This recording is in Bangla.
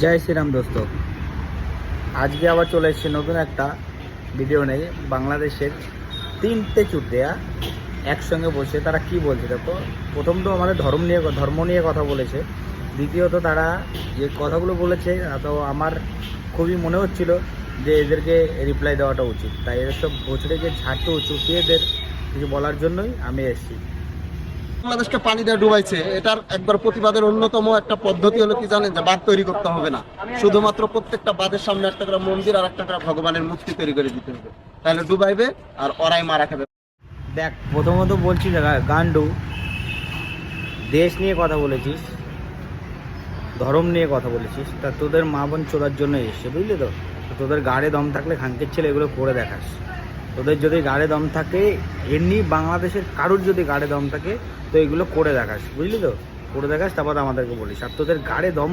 জয় শ্রীরাম দোস্ত। আজকে আবার চলে এসেছে নতুন একটা ভিডিও নিয়ে। বাংলাদেশের তিনটে চুটিয়া একসঙ্গে বসে তারা কি বলছে দেখো। প্রথম তো আমাদের ধর্ম নিয়ে কথা বলেছে। দ্বিতীয়ত তারা যে কথাগুলো বলেছে তো আমার খুবই মনে হচ্ছিল যে এদেরকে রিপ্লাই দেওয়াটা উচিত। তাই এদের সব ভোচড়ে যে ঝাড়টু চুটিয়েদের কিছু বলার জন্যই আমি এসেছি। বাংলাদেশকে পানি দিয়ে ডুবাইছে, এটার একবার প্রতিবাদের অন্যতম একটা পদ্ধতি হলো কি জানেন, যে বাঁধ তৈরি করতে হবে না, শুধুমাত্র প্রত্যেকটা বাঁধের সামনে একটা করে মন্দির আর একটা করে ভগবানের মূর্তি তৈরি করে দিতে হবে, তাহলে ডুবাইবে আর ওরাই মারা খাবে। দেখ, প্রথমত বলছি গান্ডু, দেশ নিয়ে কথা বলেছিস, ধর্ম নিয়ে কথা বলেছিস, তা তোদের মা বোন চোদার জন্য এসছে, বুঝলি তো। তোদের গাড়ে দম থাকলে খানকের ছেলে এগুলো করে দেখাস। তোদের যদি গাড়ে দম থাকে, এমনি বাংলাদেশের কারুর যদি গাড়ে দম থাকে তো এগুলো করে দেখাস, বুঝলি তো। করে দেখাস, তারপর আমাদেরকে বলিস। আর তোদের গাড়ে দম